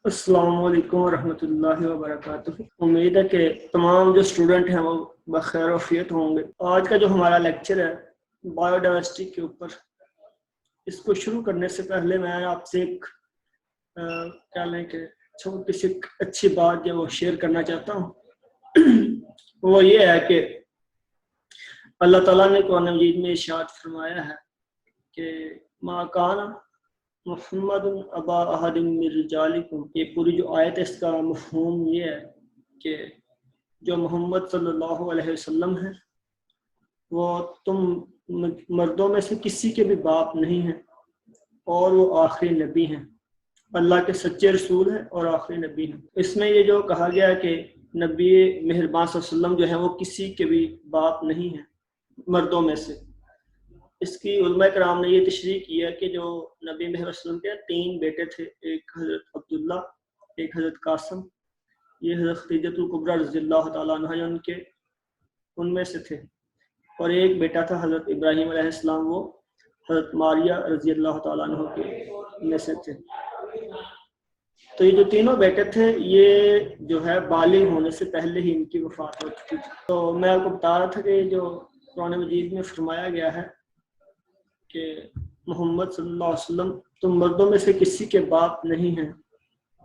अस्सलाम वालेकुम रहमतुल्लाहि व बरकातुहू। उम्मीद है कि तमाम जो स्टूडेंट हैं वो बखैर वफियत होंगे। आज का जो हमारा लेक्चर है बायोडाइवर्सिटी के ऊपर, इसको शुरू करने से पहले मैं आपसे एक क्या लें कि छोटी सी अच्छी बात जो वो शेयर करना चाहता हूँ। वो ये है कि अल्लाह ताला ने कुरान मजीद में इरशाद फरमाया है कि मा काना मुहम्मद अबा अहदिन मिन रिजालिकुम। ये पूरी जो आयत है इसका मफ़हूम ये है कि जो मोहम्मद सल्लल्लाहु अलैहि वसल्लम है वो तुम मर्दों में से किसी के भी बाप नहीं हैं और वो आखिरी नबी हैं, अल्लाह के सच्चे रसूल हैं और आखिरी नबी हैं। इसमें ये जो कहा गया है कि नबी मेहरबान सल्लल्लाहु अलैहि वसल्लम जो है वो किसी के भी बाप नहीं हैं मर्दों में से, इसकी उलमा कराम ने ये तशरीह की है कि जो नबी महमद वसल्लम के 3 बेटे थे, एक हज़रत अब्दुल्ला, एक हज़रत कासम, ये हज़रत खदीजतुल कुबरा रज़ियल्लाहु तआला अन्हा उनके उनमें से थे, और एक बेटा था हज़रत इब्राहीम अलैहिस्सलाम, वो हज़रत मारिया रज़ियल्लाहु तआला अन्हा के में से थे। तो ये जो तीनों बेटे थे ये जो है बालिग होने से पहले ही इनकी वफ़ात हो चुकी थी। तो मैं आपको बता रहा था कि जो कुरान मजीद में फरमाया गया है कि मोहम्मद सल्लल्लाहु अलैहि वसल्लम तुम मर्दों में से किसी के बाप नहीं हैं,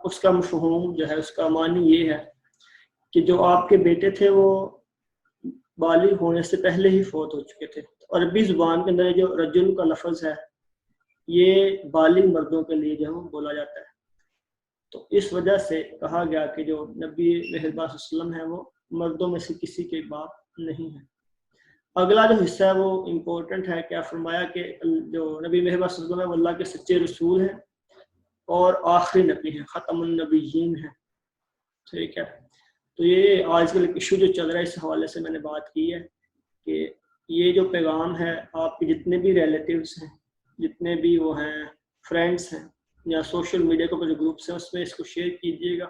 उसका मफ़हूम जो है, उसका मानी ये है कि जो आपके बेटे थे वो बालिग होने से पहले ही फौत हो चुके थे। और अरबी ज़ुबान के अंदर जो रजुल का लफ्ज़ है ये बालिग मर्दों के लिए जो है वो बोला जाता है। तो इस वजह से कहा गया कि जो नबी मेहरबान सल्लल्लाहु अलैहि वसल्लम है वो मर्दों में से किसी के बाप नहीं है। अगला जो हिस्सा है वो इम्पोर्टेंट है। क्या फरमाया कि जो नबी मेहरबान सल्लल्लाहु अलैहि वसल्लम है वो अल्लाह के सच्चे रसूल हैं और आखिरी नबी हैं, ख़तमुन नबिय्यीन हैं। ठीक है, तो ये आजकल इशू जो चल रहा है इस हवाले से मैंने बात की है कि ये जो पैगाम है आपके जितने भी रिलेटिव्स हैं, जितने भी वो हैं फ्रेंड्स हैं या सोशल मीडिया के ऊपर जो ग्रुप्स हैं उसमें इसको शेयर कीजिएगा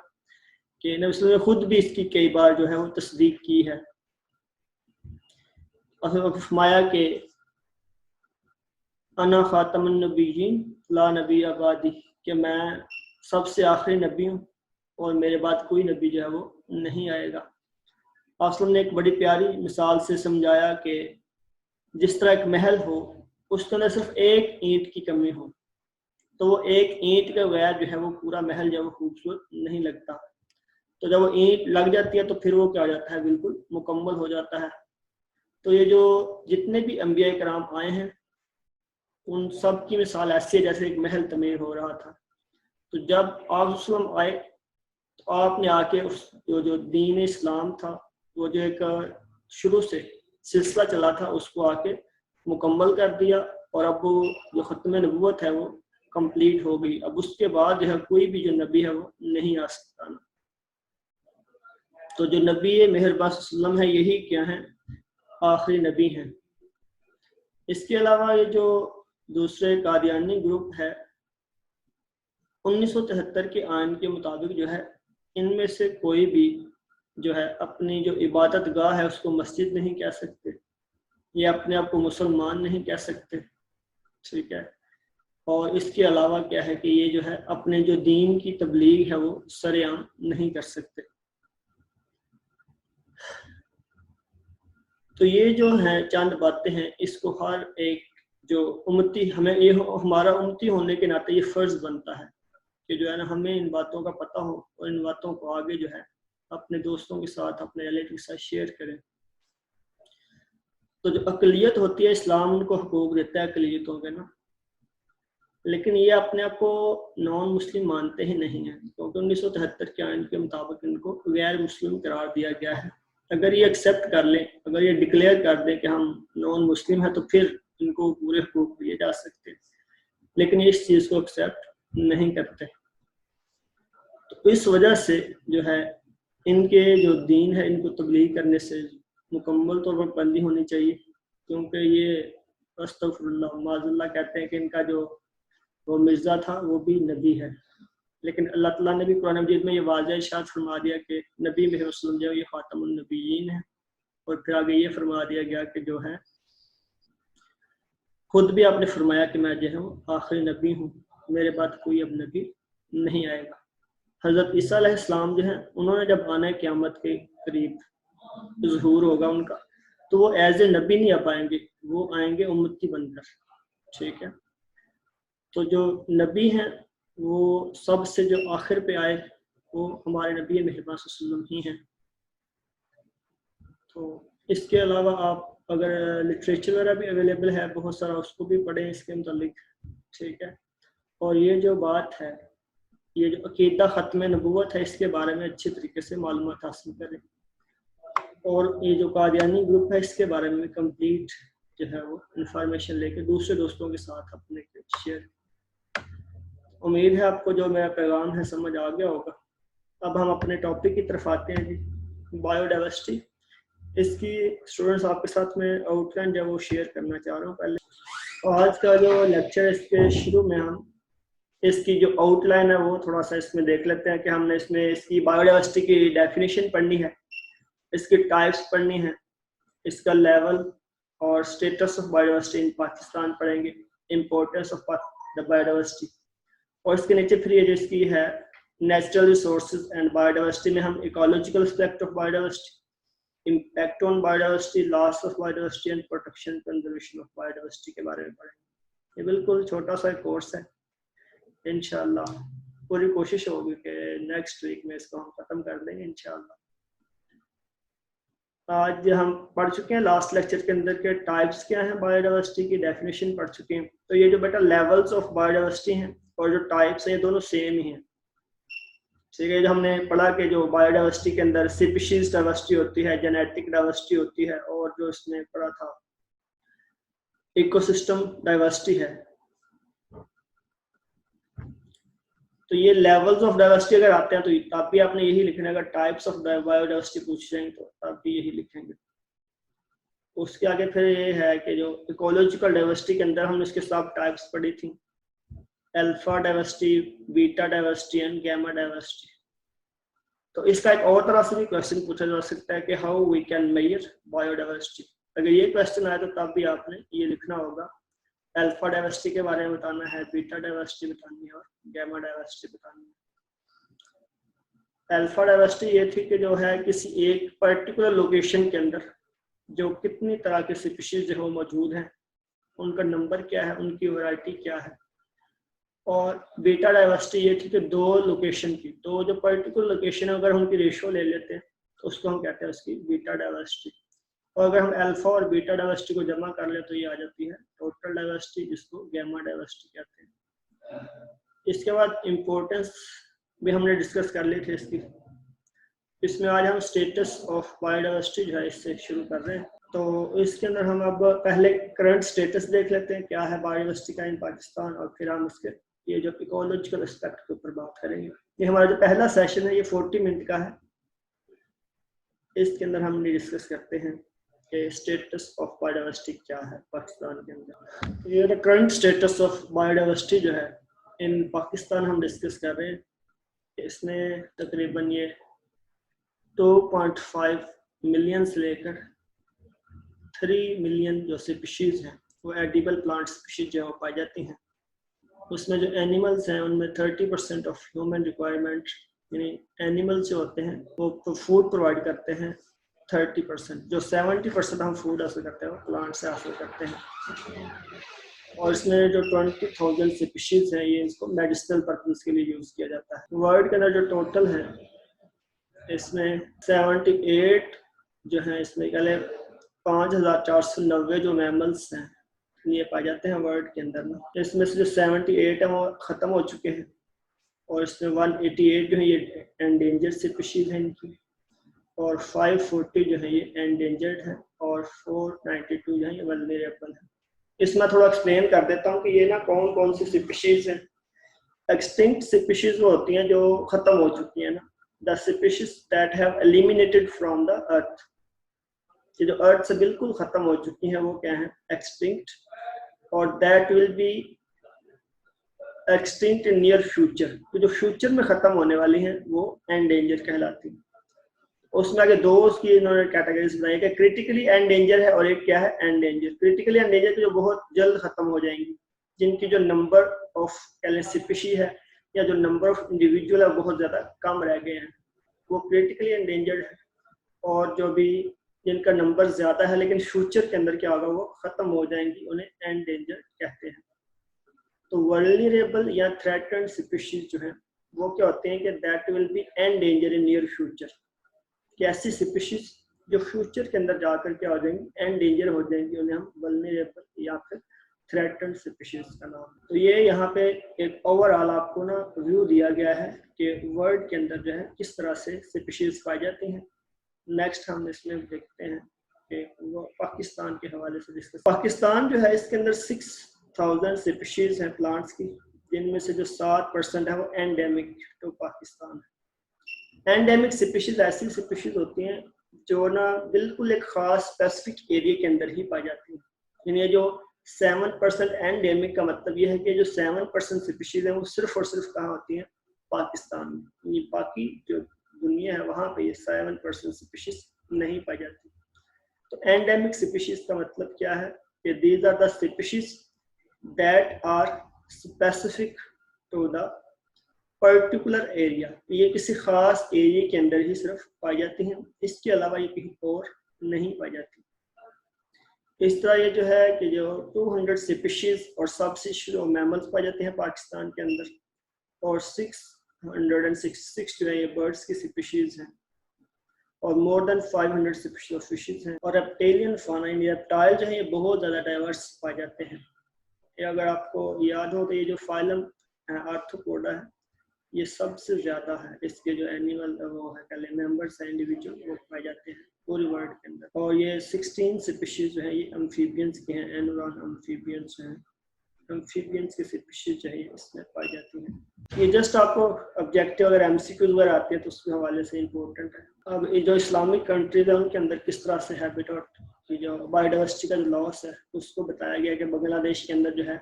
कि नबी सल्लल्लाहु अलैहि वसल्लम ने खुद भी इसकी कई बार जो है वो तस्दीक की है। और फरमाया कि अना ख़ातमुन नबिय्यीन ला नबी अबादी, कि मैं सबसे आखिरी नबी हूँ और मेरे बाद कोई नबी जो है वो नहीं आएगा। आसलम ने एक बड़ी प्यारी मिसाल से समझाया कि जिस तरह एक महल हो उसके अंदर सिर्फ एक ईंट की कमी हो तो वो एक ईंट के बगैर जो है वो पूरा महल जो है वो खूबसूरत नहीं लगता। तो जब वो ईंट लग जाती है तो फिर वो क्या हो जाता है, बिल्कुल मुकम्मल हो जाता है। तो ये जो जितने भी अंबिया कराम आए हैं उन सब की मिसाल ऐसी है जैसे एक महल तमीर हो रहा था। तो जब आप आए तो आपने आके उस जो दीन इस्लाम था, वो जो एक शुरू से सिलसिला चला था, उसको आके मुकम्मल कर दिया और अब वो जो ख़त्म नबूवत है वो कंप्लीट हो गई। अब उसके बाद जो है कोई भी जो नबी है वो नहीं आ सकता ना। तो जो नबी मेहरबान सल्लल्लाहु अलैहि वसल्लम है यही क्या है, आखिरी नबी हैं। इसके अलावा ये जो दूसरे कादियानी ग्रुप है 1973 के आइन के मुताबिक जो है इनमें से कोई भी जो है अपनी जो इबादत गाह है उसको मस्जिद नहीं कह सकते, ये अपने आप को मुसलमान नहीं कह सकते। ठीक है, और इसके अलावा क्या है कि ये जो है अपने जो दीन की तबलीग है वो सरेआम नहीं कर सकते। तो ये जो है चंद बातें हैं, इसको हर एक जो उम्मती, हमें ये हमारा उम्मती होने के नाते ये फ़र्ज़ बनता है कि जो है ना हमें इन बातों का पता हो और इन बातों को आगे जो है अपने दोस्तों के साथ, अपने रिलेटिव के साथ शेयर करें। तो जो अक़लियत होती है इस्लाम उनको हकूक़ देता है अक़लियतों के ना, लेकिन ये अपने आप को नॉन मुस्लिम मानते ही नहीं हैं क्योंकि 1973 के आइन के मुताबिक इनको गैर मुस्लिम करार दिया गया है। अगर ये एक्सेप्ट कर लें, अगर ये डिक्लेयर कर दें कि हम नॉन मुस्लिम हैं तो फिर इनको पूरे हकूक़ दिए जा सकते हैं, लेकिन ये इस चीज़ को एक्सेप्ट नहीं करते। तो इस वजह से जो है इनके जो दीन है इनको तबलीग करने से मुकम्मल तौर पर बंदी होनी चाहिए, क्योंकि ये अस्तगफिरुल्लाह माज़ल्लाह कहते हैं कि इनका जो वो मिर्ज़ा था वो भी नबी है। लेकिन अल्लाह ताला ने भी कुरान मजीद में ये वाज़ेह इरशाद फरमा दिया कि नबी महमद वसल्लम जो है ये ख़ातमुन नबिय्यीन है, और फिर आगे ये फरमा दिया गया कि जो है खुद भी आपने फरमाया कि मैं जो है आखिरी नबी हूँ, मेरे बाद कोई अब नबी नहीं आएगा। हज़रत ईसा अलैहिस्सलाम जो हैं उन्होंने जब आना है क़यामत के करीब ज़ुहूर होगा उनका, तो वो एज ए नबी नहीं आ पाएंगे, वो आएंगे उम्मती बनकर। ठीक है, तो जो नबी हैं वो सबसे जो आखिर पे आए वो हमारे नबी मेहरबान सल्लल्लाहु अलैहि वसल्लम ही हैं। तो इसके अलावा आप अगर लिटरेचर वगैरह भी अवेलेबल है बहुत सारा, उसको भी पढ़ें इसके मुतालिक। ठीक है, और ये जो बात है, ये जो अकीदा ख़त्म नबूवत है, इसके बारे में अच्छे तरीके से मालूमात हासिल करें। और ये जो कादियानी ग्रुप है इसके बारे में कंप्लीट जो है वो इंफॉर्मेशन लेके दूसरे दोस्तों के साथ अपने शेयर। उम्मीद है आपको जो मेरा पैगाम है समझ आ गया होगा। अब हम अपने टॉपिक की तरफ आते हैं जी, बायोडाइवर्सिटी। इसकी स्टूडेंट्स आपके साथ में आउटलाइन जो वो शेयर करना चाह रहा हूँ। पहले आज का जो लेक्चर, इसके शुरू में हम इसकी जो आउटलाइन है वो थोड़ा सा इसमें देख लेते हैं कि हमने इसमें इसकी बायोडाइवर्सिटी की डेफिनेशन पढ़नी है, इसकी टाइप्स पढ़नी है, इसका लेवल और स्टेटस ऑफ बायोडाइवर्सिटी इन पाकिस्तान पढ़ेंगे, इम्पोर्टेंस ऑफ द बायोडाइवर्सिटी। और इसके नीचे फिर ये जो इसकी है नेचुरल रिसोर्सेज एंड बायोडाइवर्सिटी में हम ecological aspect of biodiversity, impact on biodiversity, loss of biodiversity and protection conservation of biodiversity के बारे में पढ़ेंगे। ये बिल्कुल छोटा सा कोर्स है, इंशाल्लाह पूरी कोशिश होगी कि नेक्स्ट वीक में इसको हम खत्म कर देंगे इंशाल्लाह। आज हम पढ़ चुके हैं लास्ट लेक्चर के अंदर के टाइप्स क्या हैं, बायोडाइवर्सिटी की डेफिनेशन पढ़ चुके हैं। तो ये जो बेटा लेवल्स ऑफ बायोडाइवर्सिटी हैं और जो टाइप्स हैं ये दोनों सेम ही हैं। ठीक है, जो हमने पढ़ा कि जो बायोडाइवर्सिटी के अंदर स्पीशीज डाइवर्सिटी होती है, जेनेटिक डाइवर्सिटी होती है, और जो इसमें पढ़ा था इकोसिस्टम डाइवर्सिटी है। तो ये लेवल्स ऑफ डाइवर्सिटी अगर आते हैं तो तब भी आपने यही लिखना है। अगर टाइप्स ऑफ बायोडाइवर्सिटी पूछ जाएंगे तो तब भी यही लिखेंगे। उसके आगे फिर ये है कि जो इकोलॉजिकल डाइवर्सिटी के अंदर हमने इसके सब टाइप्स पढ़ी थी, alpha diversity, beta diversity and gamma diversity. तो इसका एक और तरह से भी क्वेश्चन पूछा जा सकता है कि how we can measure biodiversity. अगर ये क्वेश्चन आए तो तब भी आपने ये लिखना होगा, अल्फा डाइवर्सिटी के बारे में बताना है, बीटा डाइवर्सिटी बतानी है और गामा डाइवर्सिटी बतानी है। अल्फा डाइवर्सिटी ये थी कि जो है किसी एक पर्टिकुलर लोकेशन के अंदर जो कितनी तरह के स्पीशीज जो मौजूद हैं, उनका नंबर क्या है, उनकी वैरायटी क्या है। और बीटा डाइवर्सिटी ये थी कि दो लोकेशन की, दो जो पर्टिकुलर लोकेशन है अगर उनकी रेशो ले लेते हैं तो उसको हम कहते हैं उसकी बीटा डाइवर्सिटी। और अगर हम अल्फा और बीटा डाइवर्सिटी को जमा कर ले तो ये आ जाती है टोटल डाइवर्सिटी, जिसको गामा डाइवर्सिटी कहते हैं। इसके बाद इम्पोर्टेंस भी हमने डिस्कस कर ली थी इसकी। इसमें आज हम स्टेटस ऑफ बायोडाइवर्सिटी जो है इससे शुरू कर रहे हैं। तो इसके अंदर हम अब पहले करंट स्टेटस देख लेते हैं क्या है बायोडाइवर्सिटी का इन पाकिस्तान, और फिर हम उसके ये जो इकोलॉजिकल एस्पेक्ट के ऊपर बात करेंगे। ये हमारा जो पहला सेशन है ये 40 मिनट का है। इसके अंदर हम डिस्कस करते हैं कि स्टेटस ऑफ बायोडाइवर्सिटी क्या है पाकिस्तान के अंदर। ये करंट स्टेटस ऑफ बायोडाइवर्सिटी जो है इन पाकिस्तान हम डिस्कस कर रहे हैं। इसमें तकरीबन ये 2.5 मिलियन से लेकर 3 मिलियन जो स्पीशीज हैं वो एडिबल प्लांट स्पीशीज जो पाई जाती हैं। उसमें जो एनिमल्स हैं उनमें 30% ऑफ ह्यूमन रिक्वायरमेंट, यानी एनिमल्स जो होते हैं वो फूड प्रोवाइड करते हैं 30%, जो 70% हम फूड हासिल करते हैं वो प्लांट से हासिल करते हैं। और इसमें जो 20,000 स्पीशीज हैं ये इसको मेडिसिनल पर्पस के लिए यूज़ किया जाता है। वर्ल्ड के अंदर जो टोटल है इसमें 78 जो है, इसमें पहले 5,490 जो मैमल्स हैं ये पाए जाते हैं वर्ल्ड के अंदर में। इसमें से जो 78 है वो ख़त्म हो चुके हैं, और इसमें 188 जो है ये एंडेंजर्ड स्पीशीज हैं इनकी, और 540 जो है ये एंडेंजर्ड है, और 492 जो है ये वल्नरेबल है। इसमें थोड़ा एक्सप्लेन कर देता हूँ कि ये ना कौन कौन सी स्पीशीज हैं। एक्सटिंक्ट स्पीशीज वो होती हैं जो ख़त्म हो चुकी हैं ना, the species that have eliminated from the earth. ये जो अर्थ से बिल्कुल ख़त्म हो चुकी हैं वो क्या है, एक्सटिंक्ट। और that will B extinct in near future, तो जो फ्यूचर में ख़त्म होने वाली हैं वो एंडेंजर कहलाती हैं। उसमें आगे दो उसकी इन्होंने कैटेगरीज बनाई कि क्रिटिकली एंडेंजर है और एक क्या है, एंडेंजर। क्रिटिकली एंडेंजर जो बहुत जल्द ख़त्म हो जाएंगी, जिनकी जो नंबर ऑफ स्पीशीज है या जो नंबर ऑफ इंडिविजुअल है बहुत ज़्यादा कम रह गए हैं, वो क्रिटिकली एंडेंजर्ड है। और जो भी जिनका नंबर ज़्यादा है लेकिन फ्यूचर के अंदर क्या होगा, वो ख़त्म हो जाएंगी, उन्हें एंडेंजर्ड कहते हैं। तो वल्नरेबल या थ्रेटन्ड स्पीशीज जो है वो क्या होते हैं कि that will be endanger in near future, कि ऐसी स्पीशीज जो फ्यूचर के अंदर जाकर क्या हो जाएंगी, एंडेंजर हो जाएंगी, उन्हें हम वल्नरेबल या फिर थ्रेटन्ड स्पीशीज का नाम। तो ये यहाँ पे एक ओवरऑल आपको ना व्यू दिया गया है कि वर्ल्ड के अंदर जो है किस तरह से स्पीशीज पाई जाती हैं। नेक्स्ट हम इसमें देखते हैं कि वो पाकिस्तान के हवाले से डिस्कस। पाकिस्तान जो है इसके अंदर 6000 स्पीशीज हैं प्लांट्स की, जिनमें से जो 7% है वो एंडेमिक टू पाकिस्तान है। एंडेमिक स्पीशीज ऐसी स्पीशीज होती हैं जो ना बिल्कुल एक खास स्पेसिफिक एरिया के अंदर ही पाई जाती हैं। यानी जो 7% एंडेमिक का मतलब यह है कि जो 7% स्पीशीज है वो सिर्फ और सिर्फ कहाँ होती हैं, पाकिस्तान में। ये बाकी जो दुनिया है वहाँ पे ये 7% स्पीशीज नहीं पाई जाती। तो एंडेमिक स्पीशीज का मतलब क्या है कि these are the species that are specific to the particular area, ये किसी खास एरिया के अंदर ही सिर्फ पाई जाती हैं, इसके अलावा ये कहीं और नहीं पाई जाती। इस तरह ये जो है कि जो 200 स्पीशीज और सबस्पीशीज और मैमल्स पाए जाते हैं पाकिस्तान के अंदर, और 666 जो है ये बर्ड्स की स्पीशीज हैं, और more than 500 species of fishes हैं। और रेप्टेलियन फाना, रेप्टाइल जो है ये बहुत ज़्यादा डाइवर्स पाए जाते हैं। ये अगर आपको याद हो तो ये जो फाइलम आर्थ्रोपोडा है ये सबसे ज़्यादा है, इसके जो एनिमल वो है पहले मेंबर्स हैं इंडिविजुअल वो पाए जाते हैं पूरे वर्ल्ड के अंदर। और ये 16 स्पीशीज जो है ये एम्फीबियंस के हैं, एनोरॉन एम्फीबियंस हैं, एम्फीबियंस की स्पीशीज जो है इसमें पाई जाती हैं। ये जस्ट आपको ऑब्जेक्टिव अगर एमसीक्यूज वगैरह आते हैं तो उसके हवाले से इम्पोर्टेंट है। अब ये जो इस्लामिक कंट्रीज है उनके अंदर किस तरह से हैबिटेट की जो बायोडाइवर्सिटी का जो लॉस है उसको बताया गया कि बांग्लादेश के अंदर जो है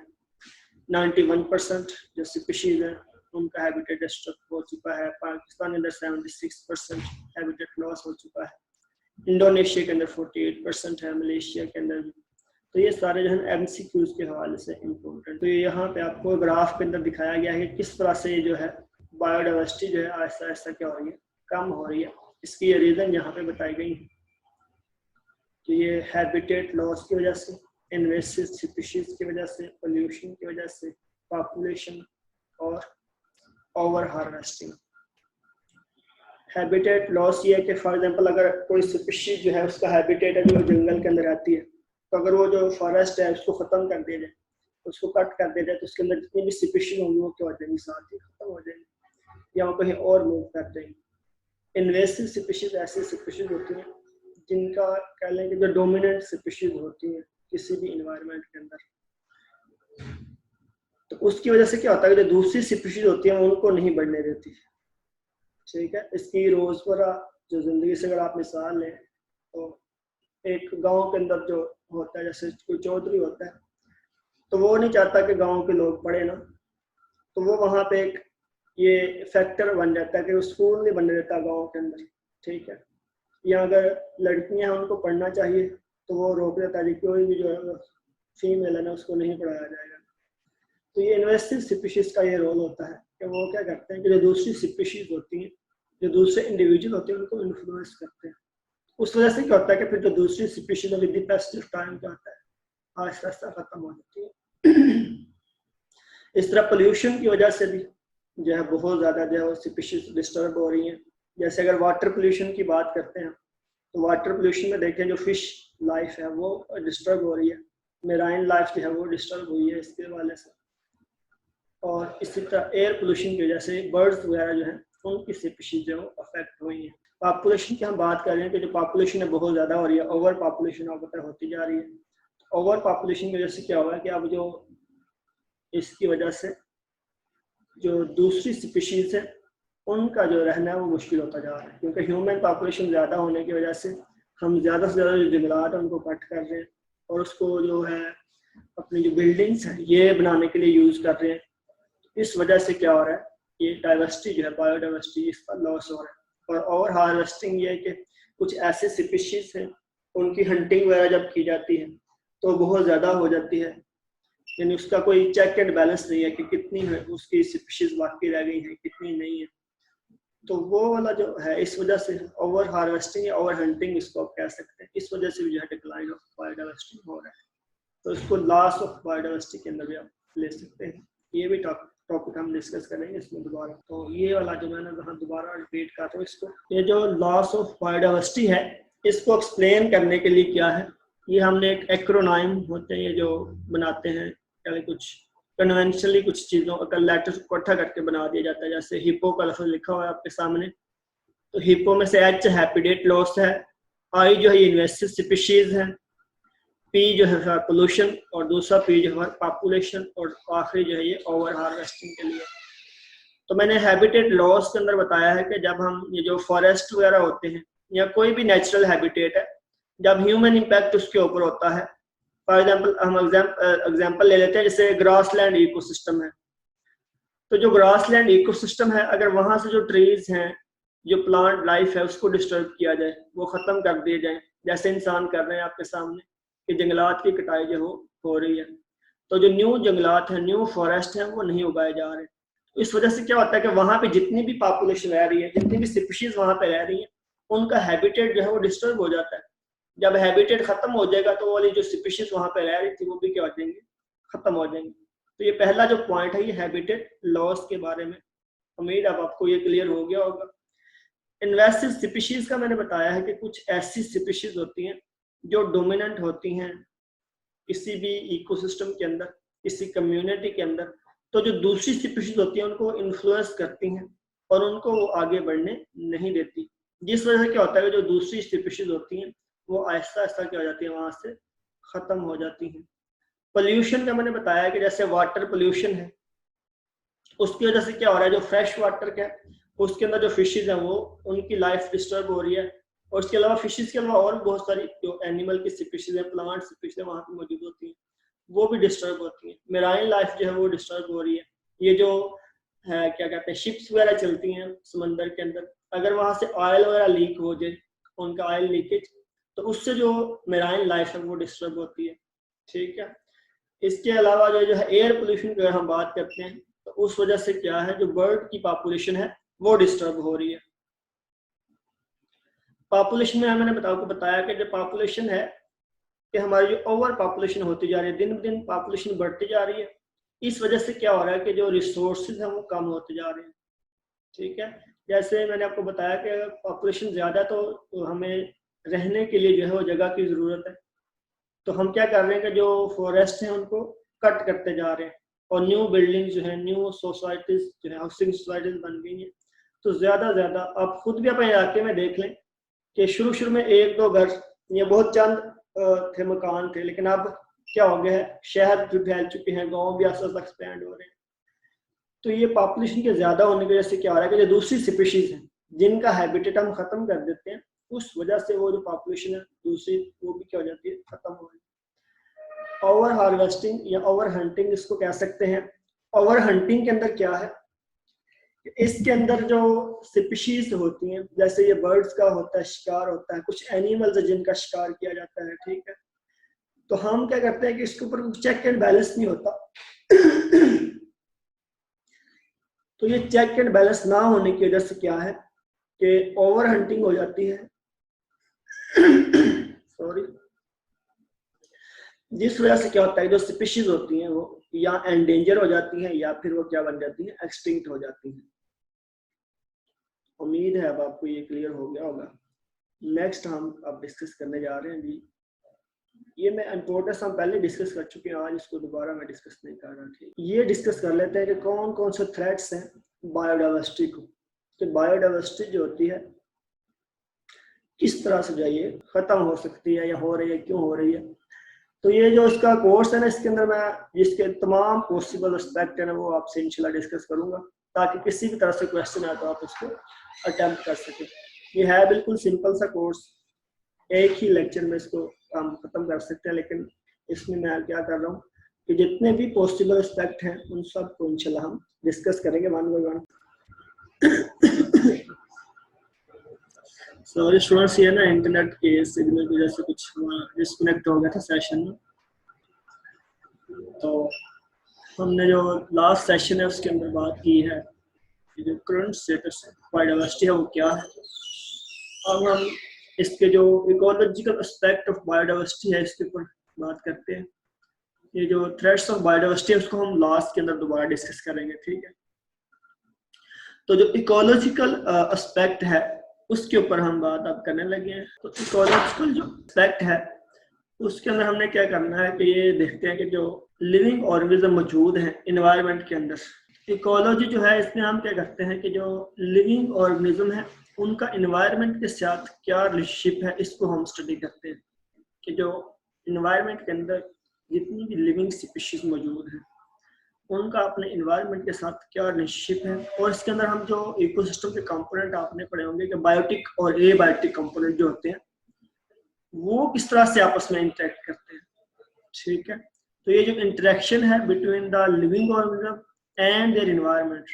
91% जो स्पीशीज है उनका हैबिटेट डिस्ट्रक्ट हो चुका है। पाकिस्तान के अंदर 76% हैबिटेट लॉस हो चुका है। इंडोनेशिया के अंदर 48% है, मलेशिया के अंदर भी। तो ये सारे जो है एमसीक्यूज के हवाले से इम्पोर्टेंट। तो यहाँ पे आपको ग्राफ के अंदर दिखाया गया है कि किस तरह से जो है बायोडाइवर्सिटी जो है आहिस्ता आहिस्ता क्या हो रही है, कम हो रही है। इसकी ये रीज़न यहाँ पे बताई गई है। तो ये हैबिटेट लॉस की वजह से, इन्वेसिव स्पीशीज की वजह से, पोल्यूशन की वजह से, पॉपुलेशन और ओवर हार्वेस्टिंग। हैबिटेट लॉस ये है कि फॉर एग्जांपल अगर कोई स्पीशीज जो है उसका हैबिटेट है जो जंगल के अंदर रहती है, तो अगर वो जो फॉरेस्ट है उसको ख़त्म कर दिया जाए, उसको कट कर दिया जाए, तो उसके अंदर जितनी भी स्पीशीज होंगी वो क्या हो जाएंगी, साथ ही खत्म हो जाएंगी या वो कहीं और मूव कर देंगी। इन्वेसिव स्पीशीज ऐसी स्पीशीज होती हैं जिनका कह लें कि जो डोमिनेंट स्पीशीज होती हैं किसी भी इन्वायरमेंट के अंदर, तो उसकी वजह से क्या होता है कि जो दूसरी स्पीशीज होती है उनको नहीं बढ़ने देती। ठीक है, इसकी रोजमर्रा जो जिंदगी से अगर आप मिसाल लें तो एक गांव के अंदर जो होता है, जैसे कोई चौधरी होता है, तो वो नहीं चाहता कि गांव के लोग पढ़े ना, तो वो वहाँ पे एक ये फैक्टर बन जाता है कि वो स्कूल नहीं बनने देता गांव के अंदर। ठीक है, या अगर लड़कियां हैं उनको पढ़ना चाहिए तो वो रोक देता है, कोई भी जो है फीमेल है ना उसको नहीं पढ़ाया जाएगा। तो ये इन्वेसिव स्पीशीज का ये रोल होता है कि वो क्या करते हैं कि जो दूसरी स्पीशीज होती हैं, जो दूसरे इंडिविजुअल होते हैं उनको इन्फ्लुएंस करते हैं। उस वजह से क्या होता है कि फिर जो दूसरी species with the passage of time क्या होता है, आहिस्ता आहिस्ता खत्म हो जाती है। इस तरह पोल्यूशन की वजह से भी जो है बहुत ज़्यादा जो है स्पीशीज डिस्टर्ब हो रही हैं। जैसे अगर वाटर पोल्यूशन की बात करते हैं तो वाटर पोल्यूशन में देखें जो फिश लाइफ है वो डिस्टर्ब हो रही है, मेराइन लाइफ जो है वो डिस्टर्ब हुई है इसके हवाले से। और इसी तरह एयर पोल्यूशन की वजह से बर्ड्स वगैरह जो हैं उनकी स्पीशीज जो अफेक्ट हुई हैं। पॉपुलेशन की हम बात कर रहे हैं कि जो पॉपुलेशन है बहुत ज़्यादा हो रही है, ओवर पॉपुलेशन होती जा रही है। ओवर पॉपुलेशन की वजह से क्या हुआ है कि अब जो इसकी वजह से जो दूसरी स्पीशीज है उनका जो रहना है वो मुश्किल होता जा रहा है, क्योंकि ह्यूमन पॉपुलेशन ज़्यादा होने की वजह से हम ज़्यादा से ज़्यादा जो जंगलात हैं उनको कट कर रहे हैं और उसको जो है अपनी जो बिल्डिंग्स हैं ये बनाने के लिए यूज़ कर रहे हैं। इस वजह से क्या हो रहा है, ये डाइवर्सिटी जो है बायोडाइवर्सिटी इसका लॉस हो रहा है। और ओवर हार्वेस्टिंग ये है कि कुछ ऐसे स्पीशीज हैं उनकी हंटिंग वगैरह जब की जाती है तो बहुत ज़्यादा हो जाती है, यानी उसका कोई चेक एंड बैलेंस नहीं है कि कितनी है उसकी स्पीशीज बाकी रह गई है, कितनी नहीं है। तो वो वाला जो है, इस वजह से ओवर हार्वेस्टिंग या ओवर हंटिंग इसको आप कह सकते हैं, इस वजह से भी जो है डिक्लाइन ऑफ बायोडाइवर्सिटी हो रहा है। तो इसको लॉस ऑफ बायोडाइवर्सिटी के अंदर भी आप ले सकते हैं। ये भी टॉपिक हम डिस्कस करेंगे इसमें दोबारा। तो ये वाला जो मैंने दोबारा रिपीट कर रहा हूँ इसको, ये जो लॉस ऑफ बायोडाइवर्सिटी है इसको एक्सप्लेन करने के लिए क्या है, ये हमने एक एक्रोनाइम होते हैं ये जो बनाते हैं, यानी कुछ कन्वेंशनली कुछ चीज़ों का लेटर्स इकट्ठा करके बना दिया जाता है। जैसे हिप्पो का लफ्ज़ लिखा हुआ है आपके सामने, तो हिप्पो में से एच हैबिटेट लॉस है, आई जो है इन्वेसिव स्पीशीज है, पी जो है पोल्यूशन, और दूसरा पी जो है पॉपुलेशन, और आखिरी जो है ये ओवर हार्वेस्टिंग के लिए। तो मैंने हैबिटेट लॉस के अंदर बताया है कि जब हम ये जो फॉरेस्ट वगैरह होते हैं या कोई भी नेचुरल हैबिटेट है, जब ह्यूमन इम्पैक्ट उसके ऊपर होता है, फॉर एग्जांपल हम एग्जांपल ले लेते हैं, जैसे ग्रासलैंड इकोसिस्टम है। तो जो ग्रासलैंड इकोसिस्टम है, अगर वहां से जो ट्रीज हैं, जो प्लांट लाइफ है, उसको डिस्टर्ब किया जाए, वो खत्म कर दिए जाए, जैसे इंसान कर रहे हैं आपके सामने कि जंगलात की कटाई जो हो रही है, तो जो न्यू जंगलात है, न्यू फॉरेस्ट है, वो नहीं उगाए जा रहे। तो इस वजह से क्या होता है कि वहां पे जितनी भी पॉपुलेशन रह रही है, जितनी भी स्पीशीज वहां पे रह रही है, उनका हैबिटेट जो है वो डिस्टर्ब हो जाता है। जब हैबिटेट खत्म हो जाएगा तो वाली जो स्पीशीज वहां पे रह रही थी वो भी क्या हो जाएंगे, खत्म हो जाएंगे। तो ये पहला जो पॉइंट है ये हैबिटेट लॉस के बारे में। उम्मीद अब आपको ये क्लियर हो गया होगा। इन्वेसिव स्पीशीज का मैंने बताया है कि कुछ ऐसी स्पीशीज होती हैं जो डोमिनेंट होती हैं किसी भी इकोसिस्टम के अंदर, किसी कम्युनिटी के अंदर, तो जो दूसरी स्पीशीज होती हैं उनको इन्फ्लुएंस करती हैं और उनको वो आगे बढ़ने नहीं देती, जिस वजह से क्या होता है कि जो दूसरी स्पीशीज होती हैं वो आहिस्ता आहिस्ता क्या हो जाती है, वहां से खत्म हो जाती हैं। पोल्यूशन का मैंने बताया कि जैसे वाटर पोल्यूशन है, उसकी वजह से क्या हो रहा है, जो फ्रेश वाटर का उसके अंदर जो फिशेज हैं वो उनकी लाइफ डिस्टर्ब हो रही है, और उसके अलावा फिशेज के अलावा और बहुत सारी जो एनिमल की स्पीशीज है, प्लांट स्पीशीज है वहाँ पे मौजूद होती हैं, वो भी डिस्टर्ब होती हैं। मेराइन लाइफ जो है वो डिस्टर्ब हो रही है। ये जो है क्या कहते हैं, शिप्स वगैरह चलती हैं समंदर के अंदर, अगर वहाँ से ऑयल वगैरह लीक हो जाए, उनका ऑयल लीकेज, तो उससे जो मेराइन लाइफ है वो डिस्टर्ब होती है। ठीक है। इसके अलावा जो है एयर पोल्यूशन की अगर हम बात करते हैं, तो उस वजह से क्या है, जो बर्ड की पॉपुलेशन है वो डिस्टर्ब हो रही है। पॉपुलेशन में मैंने बताया कि जो पॉपुलेशन है कि हमारी जो ओवर पॉपुलेशन होती जा रही है, दिन ब दिन पॉपुलेशन बढ़ती जा रही है, इस वजह से क्या हो रहा है कि जो रिसोर्सेज हैं वो कम होते जा रहे हैं। ठीक है। जैसे मैंने आपको बताया कि अगर पॉपुलेशन ज़्यादा तो हमें रहने के लिए जो है वो जगह की ज़रूरत है, तो हम क्या कर रहे हैं कि जो फॉरेस्ट हैं उनको कट करते जा रहे हैं, और न्यू बिल्डिंग जो है, न्यू सोसाइटीज जो है, हाउसिंग सोसाइटीज बन गई हैं। तो ज़्यादा ज़्यादा आप खुद भी अपने इलाके में देख लें कि शुरू में एक दो घर या बहुत चंद थे मकान थे, लेकिन अब क्या हो गया है, शहर भी फैल चुके हैं, गांव भी आस-पास एक्सपेंड हो रहे हैं। तो ये पॉपुलेशन के ज़्यादा होने की वजह से क्या हो रहा है कि जो दूसरी स्पीशीज हैं जिनका हैबिटेट हम ख़त्म कर देते हैं, उस वजह से वो जो पॉपुलेशन है दूसरी, वो भी क्या हो जाती है, ख़त्म हो रही है। ओवर हार्वेस्टिंग या ओवर हंटिंग इसको कह सकते हैं। ओवर हंटिंग के अंदर क्या है, इसके अंदर जो स्पीशीज होती हैं, जैसे ये बर्ड्स का होता है, शिकार होता है, कुछ एनिमल्स है जिनका शिकार किया जाता है। ठीक है। तो हम क्या करते हैं कि इसके ऊपर चेक एंड बैलेंस नहीं होता। तो ये चेक एंड बैलेंस ना होने की वजह से क्या है कि ओवर हंटिंग हो जाती है। सॉरी। जिस वजह से क्या होता है, जो स्पीशीज होती हैं वो या एंडेंजर हो जाती हैं या फिर वो क्या बन जाती हैं, एक्सटिंक्ट हो जाती हैं। उम्मीद है अब आपको ये क्लियर हो गया होगा। नेक्स्ट हम अब डिस्कस करने जा रहे हैं जी, ये मैं इम्पोर्टेंस हम पहले डिस्कस कर चुके हैं, आज इसको दोबारा मैं डिस्कस नहीं कर रहा। ठीक, ये डिस्कस कर लेते हैं कि कौन कौन से थ्रेट्स हैं बायोडाइवर्सिटी को, कि बायोडाइवर्सिटी जो होती है किस तरह से जो ये खत्म हो सकती है या हो रही है, क्यों हो रही है। तो ये जो इसका कोर्स है ना, इसके अंदर मैं इसके तमाम पॉसिबल एस्पेक्ट है ना वो आपसे इंशाल्लाह डिस्कस करूंगा, ताकि किसी भी तरह से क्वेश्चन आए तो आप उसको अटेम्प्ट कर सकें। ये है बिल्कुल सिंपल सा कोर्स, एक ही लेक्चर में इसको हम खत्म कर सकते हैं, लेकिन इसमें मैं क्या कर रहा हूँ कि जितने भी पॉसिबल एस्पेक्ट हैं उन सब को इंशाल्लाह हम डिस्कस करेंगे one by one. Sorry students, ये ना इंटरनेट के सिग्नल की वजह से कुछ डिस्कनेक्ट हो गया था सेशन में। तो हमने जो लास्ट सेशन है उसके अंदर बात की है कि जो करंट स्टेटस बायोडाइवर्सिटी है वो क्या है। अब हम इसके जो इकोलॉजिकल एस्पेक्ट ऑफ बायोडाइवर्सिटी है इसके ऊपर बात करते हैं। ये जो थ्रेट्स ऑफ बायोडाइवर्सिटी है उसको हम लास्ट के अंदर दोबारा डिस्कस करेंगे, ठीक है। तो जो इकोलॉजिकल एस्पेक्ट है उसके ऊपर हम बात अब करने लगे हैं। तो इकोलॉजिकल जो एस्पेक्ट है उसके अंदर हमने क्या करना है कि ये देखते हैं कि जो लिविंग ऑर्गेनिज्म मौजूद हैं एनवायरनमेंट के अंदर, इकोलॉजी जो है इसमें हम क्या करते हैं कि जो लिविंग ऑर्गेनिज्म है उनका एनवायरनमेंट के साथ क्या रिलेशनशिप है इसको हम स्टडी करते हैं कि जो एनवायरनमेंट के अंदर जितनी भी लिविंग स्पीशीज मौजूद हैं उनका अपने एनवायरनमेंट के साथ क्या रिलेशनशिप है। और इसके अंदर हम जो इकोसिस्टम के कंपोनेंट आपने पढ़े होंगे कि बायोटिक और एबायोटिक कंपोनेंट जो होते हैं वो किस तरह से आपस में इंटरेक्ट करते हैं, ठीक है। तो ये जो इंटरेक्शन है between the living organism and their environment,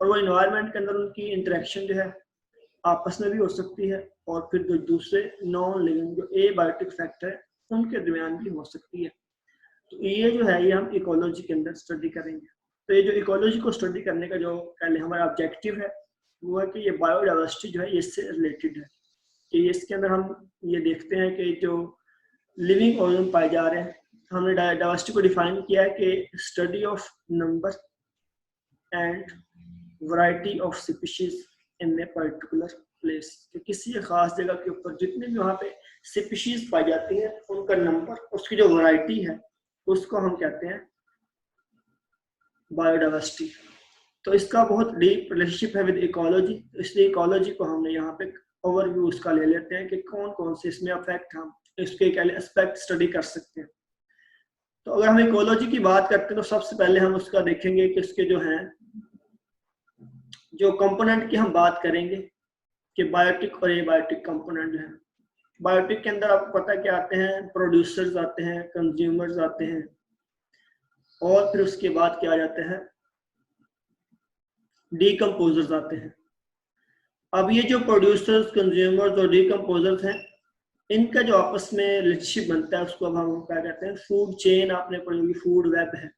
और वो एनवायरनमेंट के अंदर उनकी इंटरेक्शन जो है आपस में भी हो सकती है और फिर जो दूसरे नॉन लिविंग जो एबायोटिक फैक्टर है उनके दरमियान भी हो सकती है। तो ये जो है ये हम इकोलॉजी के अंदर स्टडी करेंगे। तो ये जो इकोलॉजी को स्टडी करने का जो पहले हमारा ऑब्जेक्टिव है वो है कि ये बायोडाइवर्सिटी जो है ये इससे रिलेटेड है कि इसके अंदर हम ये देखते हैं कि जो लिविंग ऑर्गेनिज्म पाए जा रहे हैं, हमने डाइवर्सिटी को डिफाइन किया है कि study of number and variety of species in a particular place, कि किसी खास जगह के ऊपर जितने भी वहाँ पे स्पीशीज पाई जाती हैं उनका नंबर, उसकी जो वैरायटी है उसको हम कहते हैं बायोडाइवर्सिटी। तो इसका बहुत डीप रिलेशनशिप है विद इकोलॉजी, इसलिए इकोलॉजी को हमने यहाँ पे ओवरव्यू उसका ले लेते हैं कि कौन कौन से इसमें अफेक्ट हम इसके एस्पेक्ट स्टडी कर सकते हैं। तो अगर हम इकोलॉजी की बात करते हैं तो सबसे पहले हम उसका देखेंगे कि इसके जो हैं जो कंपोनेंट की हम बात करेंगे कि बायोटिक और एबायोटिक कंपोनेंट जो है। बायोटिक के अंदर आपको पता क्या आते हैं, प्रोड्यूसर्स आते हैं, कंज्यूमर्स आते हैं और फिर उसके बाद क्या आ जाते हैं, डीकम्पोजर्स आते हैं। अब ये जो प्रोड्यूसर्स, कंज्यूमर्स और डीकम्पोजर्स हैं इनका जो आपस में रिलेशनशिप बनता है उसको अब हम क्या कहते हैं, फूड चेन। आपने पढ़ी होगी फूड वेब है।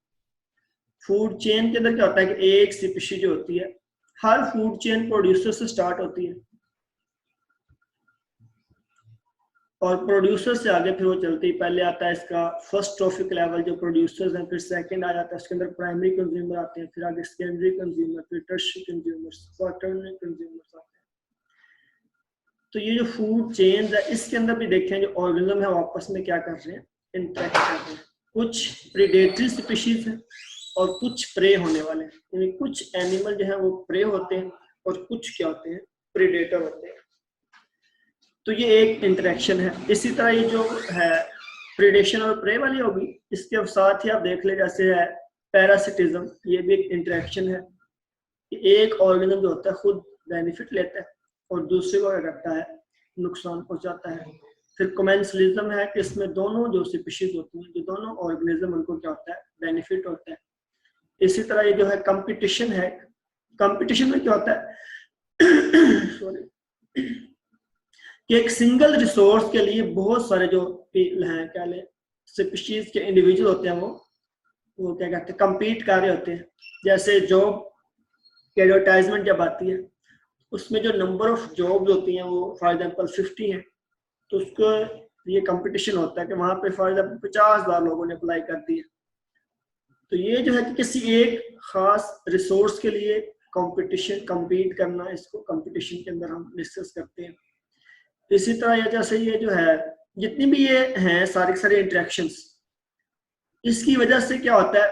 फूड चेन के अंदर क्या होता है कि एक स्पीशीज जो होती है, हर फूड चेन प्रोड्यूसर से स्टार्ट होती है और प्रोड्यूसर से आगे फिर वो चलती है। पहले आता है इसका फर्स्ट ट्रॉफिक लेवल जो प्रोड्यूसर्स हैं, फिर सेकंड आ जाता है उसके अंदर प्राइमरी कंज्यूमर आते हैं, फिर आगे सेकेंडरी कंज्यूमर, फिर टर्शियरी कंज्यूमर्स, क्वार्टरनरी कंज्यूमर्स आते हैं। तो ये जो फूड चेन्स है इसके अंदर भी देखें जो ऑर्गेनिज्म है वो आपस में क्या कर रहे हैं, इंटरेक्ट कर रहे हैं। कुछ प्रीडेटरी स्पीशीज हैं और कुछ प्रे होने वाले हैं, यानी कुछ एनिमल जो है वो प्रे होते हैं और कुछ क्या होते हैं, प्रीडेटर होते हैं। तो ये एक इंटरेक्शन है। इसी तरह ये जो है प्रीडेशन और प्रे वाली होगी, इसके साथ ही आप देख ले जैसे है पैरासिटिज्म, ये भी एक इंटरेक्शन है कि एक ऑर्गेनिज्म जो होता है खुद बेनिफिट लेता है और दूसरे को क्या करता है, नुकसान पहुंचाता है। फिर कमेंसलिज्म है कि इसमें दोनों जो स्पीशीज होती हैं, जो दोनों ऑर्गेनिज्म उनको क्या होता है, बेनिफिट होता है। इसी तरह ये जो है कंपटीशन है। कंपटीशन में क्या होता है सॉरी कि एक सिंगल रिसोर्स के लिए बहुत सारे जो हैं क्या ले स्पीशीज के इंडिविजुअल होते हैं वो क्या कहते हैं, compete कर रहे होते हैं। जैसे जॉब की एडवर्टाइजमेंट जब आती है उसमें जो नंबर ऑफ जॉब्स होती हैं वो फॉर एग्जांपल 50 है, तो उसको ये कंपटीशन होता है कि वहां पे फॉर एग्जांपल 50,000 लोगों ने अप्लाई कर दिया। तो ये जो है कि किसी एक खास रिसोर्स के लिए कंपटीशन, compete करना, इसको कंपटीशन के अंदर हम डिस्कस करते हैं। इसी तरह ये जैसे ये जो है जितनी भी ये हैं सारी इंटरेक्शंस, इसकी वजह से क्या होता है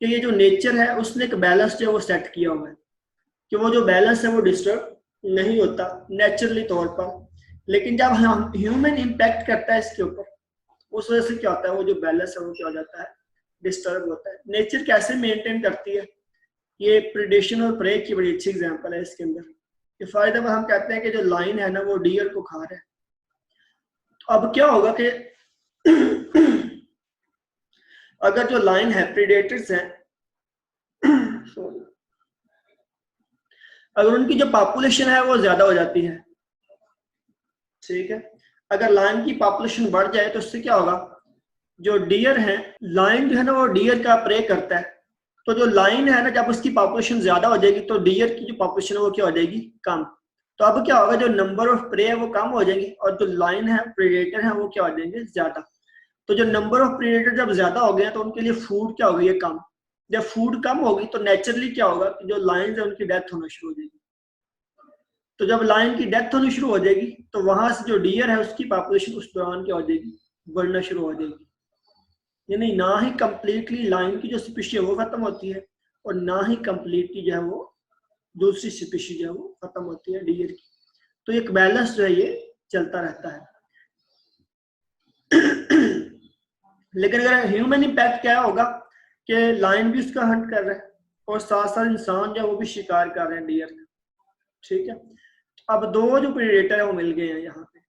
कि ये जो नेचर है उसने एक बैलेंस जो वो सेट किया हुआ है कि वो जो बैलेंस है वो डिस्टर्ब नहीं होता नेचुरली तौर पर। लेकिन जब हम ह्यूमन इम्पैक्ट करता है इसके ऊपर, उस वजह से क्या होता है, वो जो बैलेंस है वो क्या हो जाता है, डिस्टर्ब होता है। नेचर कैसे मेंटेन करती है, ये प्रीडेशन और प्रे की बड़ी अच्छी एग्जांपल है इसके अंदर। फॉर एग्जाम्पल हम कहते हैं कि जो लाइन है ना वो डियर को खा रहा है, तो अब क्या होगा कि अगर जो लाइन है प्रीडेटर्स हैं अगर उनकी जो पॉपुलेशन है वो ज्यादा हो जाती है, ठीक है। अगर लाइन की पॉपुलेशन बढ़ जाए तो उससे क्या होगा जो डियर है, लायन जो है ना वो डियर का प्रे करता है। तो जो लायन है ना, जब उसकी पॉपुलेशन ज्यादा हो जाएगी तो डियर की जो पॉपुलेशन है वो क्या हो जाएगी, कम। तो अब क्या होगा, जो नंबर ऑफ प्रे है वो कम हो जाएंगे और जो लायन है, प्रेडेटर है, वो क्या हो जाएंगे, ज्यादा। तो जो नंबर ऑफ प्रेडेटर जब ज्यादा हो गए तो उनके लिए फूड क्या हो गई है, कम। जब फूड कम होगी तो नेचुरली क्या होगा कि जो लायंस है उनकी डेथ होना शुरू हो जाएगी। तो जब लायन की डेथ होनी शुरू हो जाएगी तो वहां से जो डियर है उसकी पॉपुलेशन उस दौरान क्या हो जाएगी, बढ़ना शुरू हो जाएगी। यानी ना ही कंप्लीटली लायन की जो स्पीशी है वो खत्म होती है और ना ही कंप्लीटली जो है वो दूसरी स्पीशी जो है वो खत्म होती है डियर की। तो एक बैलेंस जो है ये चलता रहता है। लेकिन अगर ह्यूमन इम्पैक्ट क्या होगा कि लायन भी उसका हंट कर रहा है और साथ साथ इंसान जो है वो भी शिकार कर रहे हैं डियर का, ठीक है। अब दो जो प्रेडेटर है वो मिल गए हैं यहाँ पे।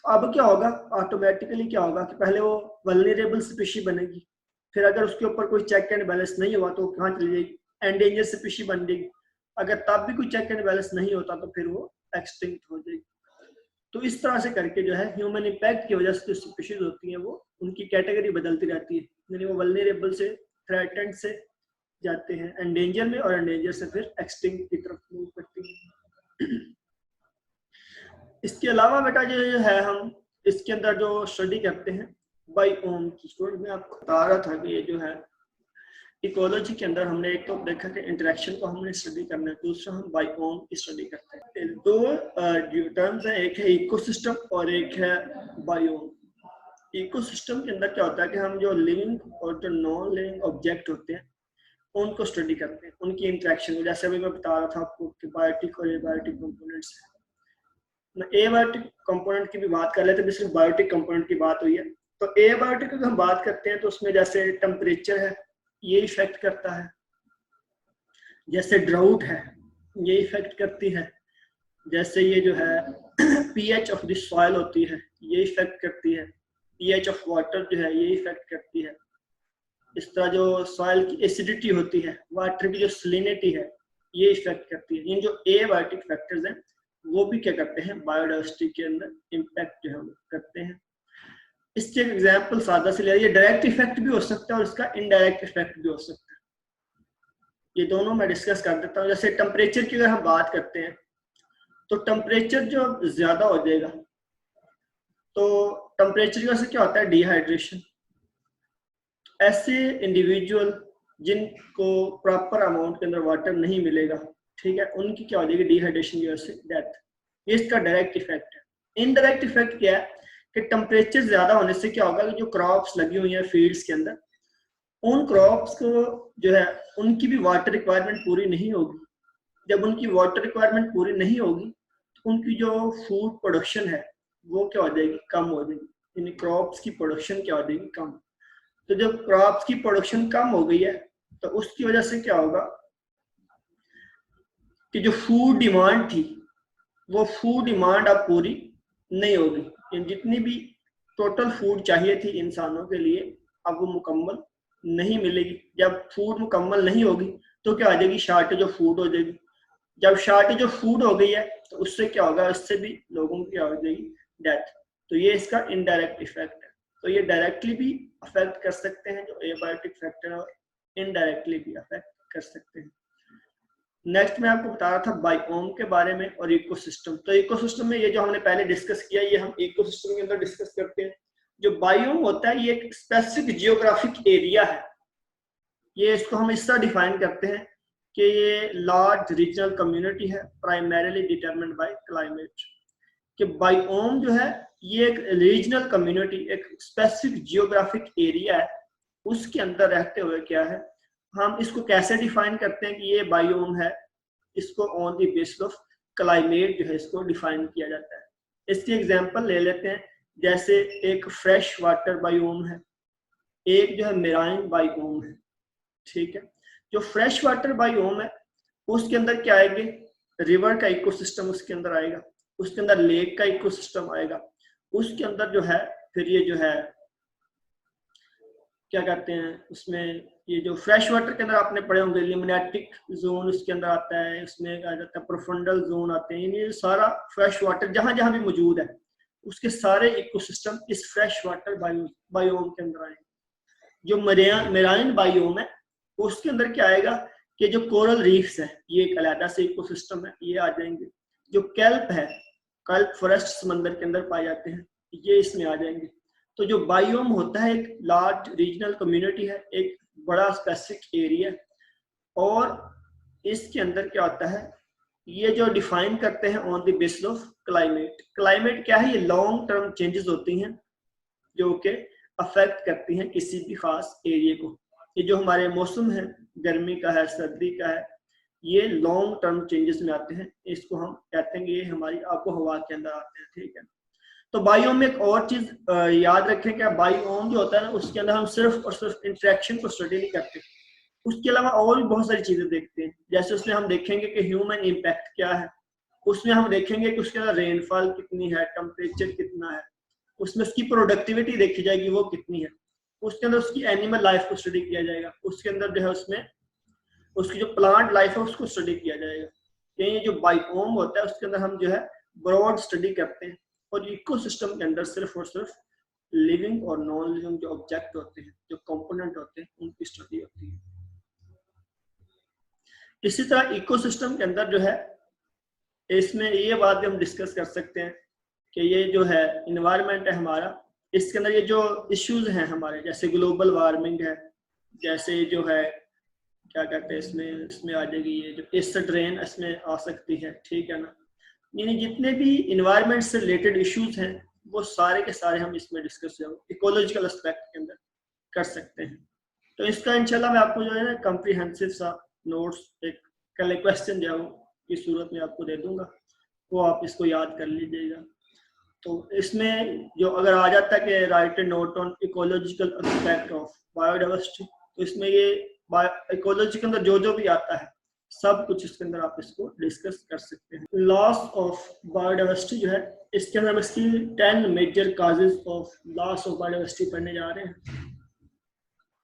अब क्या होगा, ऑटोमेटिकली क्या होगा कि पहले वो वल्नरेबल स्पीशी बनेगी, फिर अगर उसके ऊपर कोई चेक एंड बैलेंस नहीं हुआ तो कहाँ चली जाएगी, एंडेंजर स्पीशी बन जाएगी। अगर तब भी कोई चेक एंड बैलेंस नहीं होता तो फिर वो एक्सटिंक्ट हो जाएगी। तो इस तरह से करके जो है ह्यूमन इम्पैक्ट की वजह से जो स्पीशीज होती हैं वो उनकी कैटेगरी बदलती रहती है, यानी वो वल्नरेबल से थ्रेटेंड से जाते हैं एंडेंजर में और एंडेंजर से फिर एक्सटिंक्ट की तरफ मूव करती है। इसके अलावा बेटा जो है हम इसके अंदर जो स्टडी करते हैं बायोम की, स्टूडेंट मैं आपको बता रहा था कि ये जो है इकोलॉजी के अंदर हमने एक तो देखा कि इंटरेक्शन को हमने स्टडी करना है, दूसरा हम बायोम की स्टडी करते हैं। दो टर्म्स हैं, एक है इकोसिस्टम और एक है बायोम। इकोसिस्टम के अंदर क्या होता है कि हम जो लिविंग और जो नॉन लिविंग ऑब्जेक्ट होते हैं उनको स्टडी करते हैं, उनकी इंटरेक्शन। जैसे अभी मैं बता रहा था आपको कि बायोटिक और एबायोटिक कंपोनेंट्स है। एबायोटिक कंपोनेंट की भी बात कर लेते हैं, सिर्फ बायोटिक कंपोनेंट की बात हुई है। तो एबायोटिक की हम बात करते हैं तो उसमें जैसे टेम्परेचर है ये इफेक्ट करता है, जैसे ड्राउट है ये इफेक्ट करती है, जैसे ये जो है पीएच ऑफ द सॉइल होती है ये इफेक्ट करती है, पीएच ऑफ वाटर जो है ये इफेक्ट करती है। इस तरह जो सॉइल की एसिडिटी होती है, वाटर की जो सलिनिटी है ये इफेक्ट करती है। इन जो एबायोटिक फैक्टर्स हैं वो भी क्या करते हैं, बायोडाइवर्सिटी के अंदर इम्पैक्ट जो है करते हैं। इसके एक एग्जाम्पल सादा से लिया, ये डायरेक्ट इफेक्ट भी हो सकता है और इसका इनडायरेक्ट इफेक्ट भी हो सकता है। ये दोनों मैं डिस्कस कर देता हूँ। जैसे टेम्परेचर की अगर हम बात करते हैं तो टेम्परेचर जो ज्यादा हो जाएगा तो टेम्परेचर की वजह से क्या होता है, डिहाइड्रेशन। ऐसे इंडिविजुअल जिनको प्रॉपर अमाउंट के अंदर वाटर नहीं मिलेगा, ठीक है, उनकी क्या हो जाएगी, डिहाइड्रेशन की वजह से डेथ। ये इसका डायरेक्ट इफेक्ट है। इनडायरेक्ट इफेक्ट क्या है कि टेम्परेचर ज्यादा होने से क्या होगा कि जो क्रॉप्स लगी हुई हैं फील्ड्स के अंदर, उन क्रॉप्स को जो है उनकी भी वाटर रिक्वायरमेंट पूरी नहीं होगी। जब उनकी वाटर रिक्वायरमेंट पूरी नहीं होगी तो उनकी जो फूड प्रोडक्शन है वो क्या हो जाएगी, कम हो जाएगी, यानी क्रॉप्स की प्रोडक्शन क्या हो जाएगी, कम। तो जब क्रॉप्स की प्रोडक्शन कम हो गई है तो उसकी वजह से क्या होगा कि जो फूड डिमांड थी वो फूड डिमांड अब पूरी नहीं होगी। जितनी भी टोटल फूड चाहिए थी इंसानों के लिए अब वो मुकम्मल नहीं मिलेगी। जब फूड मुकम्मल नहीं होगी तो क्या आ जाएगी, शॉर्टेज ऑफ फूड हो जाएगी। जब शॉर्टेज ऑफ फूड हो गई है तो उससे क्या होगा, इससे भी लोगों की क्या हो जाएगी, डेथ। तो ये इसका इनडायरेक्ट इफेक्ट है। तो ये डायरेक्टली भी अफेक्ट कर सकते हैं जो एबायोटिक फैक्टर, और इनडायरेक्टली भी अफेक्ट कर सकते हैं। नेक्स्ट मैं आपको बता रहा था बायोम के बारे में और इकोसिस्टम। तो इकोसिस्टम में ये जो हमने पहले डिस्कस किया ये हम इकोसिस्टम के अंदर डिस्कस करते हैं। जो बायोम होता है ये एक स्पेसिफिक जियोग्राफिक एरिया है। ये इसको हम इस तरह डिफाइन करते हैं कि ये लार्ज रीजनल कम्युनिटी है प्राइमरीली डिटरमिन्ड बाय क्लाइमेट। कि बायोम जो है ये एक रीजनल कम्युनिटी, एक स्पेसिफिक जियोग्राफिक एरिया है, उसके अंदर रहते हुए क्या है, हम इसको कैसे डिफाइन करते हैं कि ये बायोम है, इसको on the basis of climate जो है इसको डिफाइन किया जाता है। इसकी एग्जांपल ले लेते हैं, जैसे एक फ्रेश वाटर बायोम है, एक जो है मेराइन बायोम है, ठीक है। जो फ्रेश वाटर बायोम है उसके अंदर क्या आएंगे, रिवर का इकोसिस्टम उसके अंदर आएगा, उसके अंदर लेक का इकोसिस्टम आएगा, उसके अंदर जो है फिर ये जो है क्या कहते हैं उसमें, ये जो फ्रेश वाटर के अंदर आपने पढ़े होंगे लिमनेटिक जोन उसके अंदर आता है, उसमें आ जाता है प्रोफंडल जोन आते हैं। ये सारा फ्रेश वाटर जहां जहां भी मौजूद है उसके सारे इकोसिस्टम इस फ्रेश वाटर बायोम के अंदर आएंगे। जो मेराइन बायोम है उसके अंदर क्या आएगा कि जो कोरल रीफ्स है ये एक अलग से इकोसिस्टम है, ये आ जाएंगे। जो कैल्प है, कैल्प फॉरेस्ट समंदर के अंदर पाए जाते हैं, ये इसमें आ जाएंगे। तो जो बायोम होता है एक लार्ज रीजनल कम्युनिटी है, एक बड़ा स्पेसिफिक एरिया, और इसके अंदर क्या होता है, ये जो डिफाइन करते हैं on the basis of climate. Climate क्या है, ये लॉन्ग टर्म चेंजेस होती हैं जो कि अफेक्ट करती हैं किसी भी खास एरिया को। ये जो हमारे मौसम है, गर्मी का है, सर्दी का है, ये लॉन्ग टर्म चेंजेस में आते हैं। इसको हम कहते हैं कि ये हमारी आबो हवा के अंदर आते हैं, ठीक है। तो बायोम में एक और चीज याद रखें कि बायोम जो होता है ना, उसके अंदर हम सिर्फ और सिर्फ इंटरेक्शन को स्टडी नहीं करते, उसके अलावा और भी बहुत सारी चीजें देखते हैं। जैसे उसमें हम देखेंगे कि ह्यूमन इम्पैक्ट क्या है, उसमें हम देखेंगे कि उसके अंदर रेनफॉल कितनी है, टेम्परेचर कितना है, उसमें उसकी प्रोडक्टिविटी देखी जाएगी वो कितनी है, उसके अंदर उसकी एनिमल लाइफ को स्टडी किया जाएगा, उसके अंदर जो है उसमें उसकी जो प्लांट लाइफ है उसको स्टडी किया जाएगा। ये जो बायोम होता है उसके अंदर हम जो है ब्रॉड स्टडी करते हैं, और इकोसिस्टम के अंदर सिर्फ और सिर्फ लिविंग और नॉन लिविंग जो ऑब्जेक्ट होते हैं, जो कंपोनेंट होते हैं, उनकी स्टडी होती है। इसी तरह इकोसिस्टम के अंदर जो है, इसमें ये बात भी हम डिस्कस कर सकते हैं कि ये जो है इन्वायरमेंट है हमारा, इसके अंदर ये जो इश्यूज हैं हमारे, जैसे ग्लोबल वार्मिंग है, जैसे जो है क्या कहते हैं इसमें आ जाएगी ये जो एसिड रेन इसमें आ सकती है, ठीक है ना। यानी जितने भी इन्वायरमेंट से रिलेटेड इश्यूज हैं वो सारे के सारे हम इसमें डिस्कस इकोलॉजिकल एस्पेक्ट के अंदर कर सकते हैं। तो इसका इंशाल्लाह मैं आपको जो है ना कॉम्प्रिहेंसिव सा नोट्स एक कल क्वेश्चन जो है की सूरत में आपको दे दूंगा, वो आप इसको याद कर लीजिएगा। तो इसमें जो अगर आ जाता है कि right A note on ecological aspect of biodiversity, तो इसमें ये इकोलॉजी के अंदर जो जो भी आता है सब कुछ इसके अंदर आप इसको डिस्कस कर सकते हैं। लॉस ऑफ बायोडाइवर्सिटी जो है, इसके अंदर हम इसकी 10 major causes of loss of biodiversity पढ़ने जा रहे हैं।